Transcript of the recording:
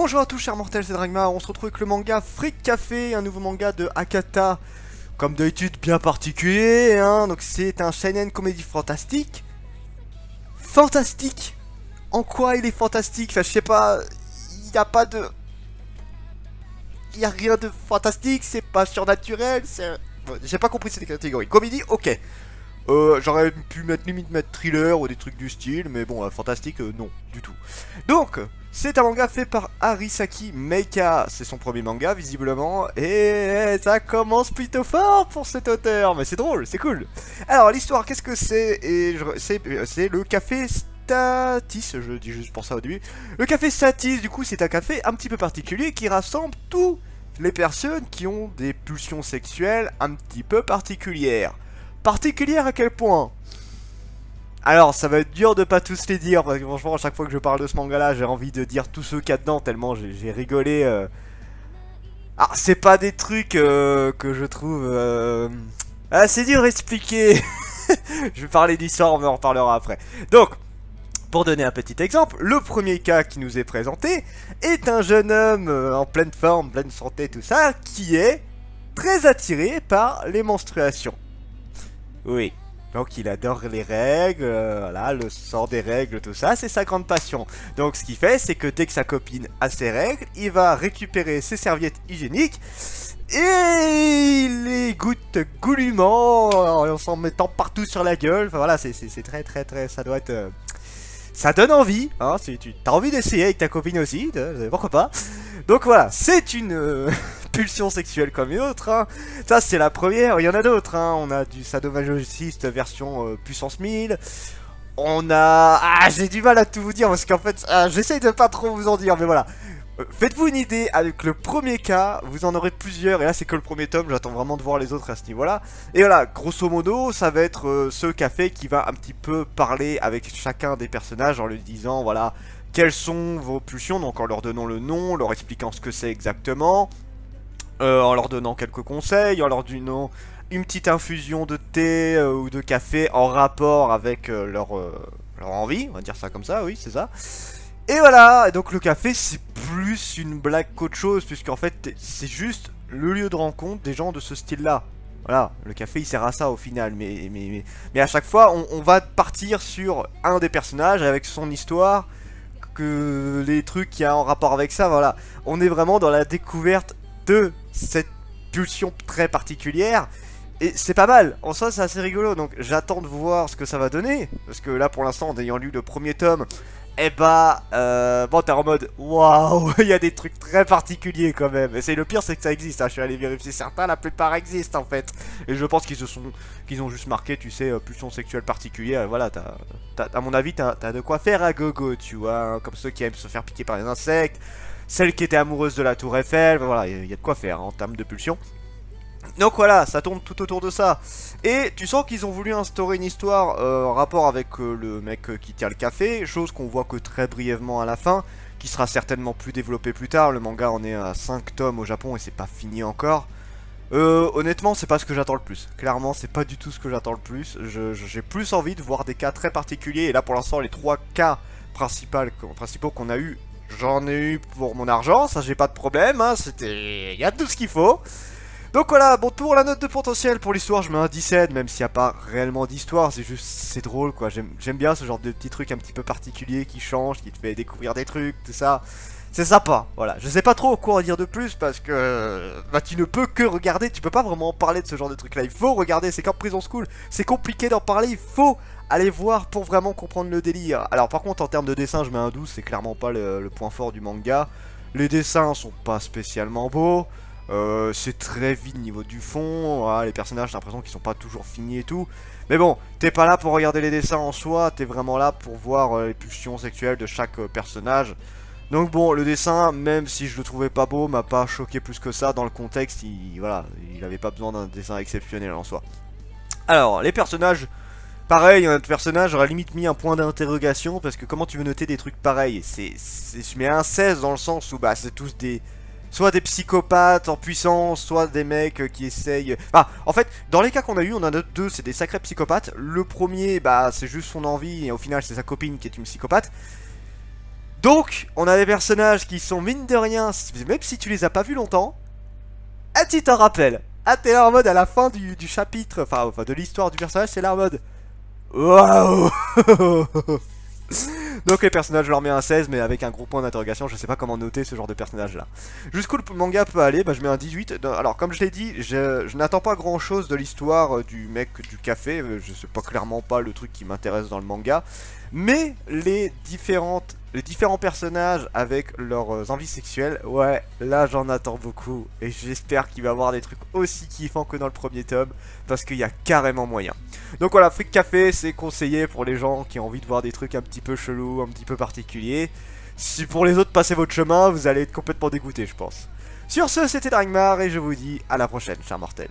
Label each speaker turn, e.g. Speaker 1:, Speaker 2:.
Speaker 1: Bonjour à tous chers mortels, c'est Dragma, on se retrouve avec le manga Freak Café, un nouveau manga de Akata, comme d'habitude bien particulier, hein. Donc c'est un shonen comédie fantastique. Fantastique. En quoi il est fantastique? Enfin je sais pas, il n'y a pas de... Il n'y a rien de fantastique, c'est pas surnaturel, c'est... J'ai pas compris cette catégorie. Comédie, ok. J'aurais pu mettre thriller ou des trucs du style, mais bon, fantastique, non, du tout. Donc, c'est un manga fait par Arisaki Meika, c'est son premier manga, visiblement, et ça commence plutôt fort pour cet auteur, mais c'est drôle, c'est cool. Alors, l'histoire, qu'est-ce que c'est? C'est le café Statis, je dis juste pour ça au début. Le café Statis, du coup, c'est un café un petit peu particulier qui rassemble tous les personnes qui ont des pulsions sexuelles un petit peu particulières. Particulière à quel point? Alors ça va être dur de pas tous les dire, parce que franchement à chaque fois que je parle de ce manga là j'ai envie de dire tous ceux qu'il y a dedans tellement j'ai rigolé. Ah c'est pas des trucs que je trouve c'est dur à expliquer. Je vais parler d'histoire, on en reparlera après. Donc pour donner un petit exemple, le premier cas qui nous est présenté est un jeune homme en pleine forme, pleine santé, tout ça, qui est très attiré par les menstruations. Oui, donc il adore les règles, voilà, le sang des règles, tout ça, c'est sa grande passion. Donc ce qu'il fait, c'est que dès que sa copine a ses règles, il va récupérer ses serviettes hygiéniques et il les goûte goulûment en s'en mettant partout sur la gueule. Enfin voilà, c'est très, ça doit être... Ça donne envie, hein, si tu as envie d'essayer avec ta copine aussi, pourquoi pas. Donc voilà, c'est une pulsion sexuelle comme une autre, hein. Ça c'est la première, il y en a d'autres, hein. On a du sadomasochiste version puissance 1000. On a... Ah, j'ai du mal à tout vous dire parce qu'en fait, j'essaye de pas trop vous en dire, mais voilà. Faites-vous une idée, avec le premier cas, vous en aurez plusieurs, et là c'est que le premier tome, j'attends vraiment de voir les autres à ce niveau-là. Et voilà, grosso modo, ça va être ce café qui va un petit peu parler avec chacun des personnages en lui disant, voilà, quelles sont vos pulsions, donc en leur donnant le nom, leur expliquant ce que c'est exactement, en leur donnant quelques conseils, en leur donnant une petite infusion de thé ou de café en rapport avec leur envie, on va dire ça comme ça, oui, c'est ça. Et voilà, et donc le café c'est plus une blague qu'autre chose, puisqu'en fait c'est juste le lieu de rencontre des gens de ce style-là. Voilà, le café il sert à ça au final, mais à chaque fois on va partir sur un des personnages avec son histoire, que les trucs qui a en rapport avec ça, voilà. On est vraiment dans la découverte de cette pulsion très particulière. Et c'est pas mal, en soi c'est assez rigolo, donc j'attends de voir ce que ça va donner. Parce que là pour l'instant en ayant lu le premier tome, eh bah, bon t'es en mode, waouh, il y a des trucs très particuliers quand même. Et c'est le pire c'est que ça existe, hein. Je suis allé vérifier certains, la plupart existent en fait. Et je pense qu'ils ont juste marqué, tu sais, pulsion sexuelle particulière. Et voilà, à mon avis t'as de quoi faire à gogo, tu vois, hein, comme ceux qui aiment se faire piquer par les insectes, celle qui était amoureuse de la tour Eiffel, voilà, il y a de quoi faire hein, en termes de pulsion. Donc voilà, ça tourne tout autour de ça. Et tu sens qu'ils ont voulu instaurer une histoire en rapport avec le mec qui tient le café, chose qu'on voit que très brièvement à la fin, qui sera certainement plus développée plus tard. Le manga en est à 5 tomes au Japon et c'est pas fini encore. Honnêtement, c'est pas ce que j'attends le plus. Clairement, c'est pas du tout ce que j'attends le plus. J'ai plus envie de voir des cas très particuliers. Et là, pour l'instant, les 3 cas principaux qu'on a eu, j'en ai eu pour mon argent. Ça, j'ai pas de problème. Hein, il y a tout ce qu'il faut. Donc voilà, bon pour la note de potentiel, pour l'histoire je mets un 17, même s'il n'y a pas réellement d'histoire, c'est juste, c'est drôle quoi, j'aime bien ce genre de petits trucs un petit peu particuliers qui changent, qui te fait découvrir des trucs, tout ça, c'est sympa, voilà. Je sais pas trop quoi en dire de plus parce que bah, tu ne peux que regarder, tu peux pas vraiment parler de ce genre de truc là, il faut regarder, c'est comme Prison School, c'est compliqué d'en parler, il faut aller voir pour vraiment comprendre le délire. Alors par contre en termes de dessin je mets un 12, c'est clairement pas le point fort du manga, les dessins sont pas spécialement beaux. C'est très vide niveau du fond, voilà, les personnages j'ai l'impression qu'ils sont pas toujours finis et tout. Mais bon, t'es pas là pour regarder les dessins en soi, t'es vraiment là pour voir les pulsions sexuelles de chaque personnage. Donc bon, le dessin, même si je le trouvais pas beau, m'a pas choqué plus que ça dans le contexte, voilà, il avait pas besoin d'un dessin exceptionnel en soi. Alors, les personnages, pareil, un personnage j'aurais limite mis un point d'interrogation, parce que comment tu veux noter des trucs pareils? Je mets un 16 dans le sens où bah c'est tous des... Soit des psychopathes en puissance, soit des mecs qui essayent... Enfin, en fait, dans les cas qu'on a eu, on en a deux, c'est des sacrés psychopathes. Le premier, bah, c'est juste son envie, et au final, c'est sa copine qui est une psychopathe. Donc, on a des personnages qui sont mine de rien, même si tu les as pas vus longtemps, un petit t'en rappelles. Ah, t'es là en mode à la fin du chapitre, enfin de l'histoire du personnage, c'est là en mode waouh. Donc les personnages, je leur mets un 16, mais avec un gros point d'interrogation, je sais pas comment noter ce genre de personnage là. Jusqu'où le manga peut aller, bah je mets un 18. Alors comme je l'ai dit, je n'attends pas grand chose de l'histoire du mec du café, je sais pas clairement pas le truc qui m'intéresse dans le manga. Mais les différents personnages avec leurs envies sexuelles, ouais, là j'en attends beaucoup. Et j'espère qu'il va y avoir des trucs aussi kiffants que dans le premier tome, parce qu'il y a carrément moyen. Donc voilà, Fric Café, c'est conseillé pour les gens qui ont envie de voir des trucs un petit peu chelous, un petit peu particuliers. Si pour les autres, passez votre chemin, vous allez être complètement dégoûté, je pense. Sur ce, c'était Dragmar, et je vous dis à la prochaine, chers mortels.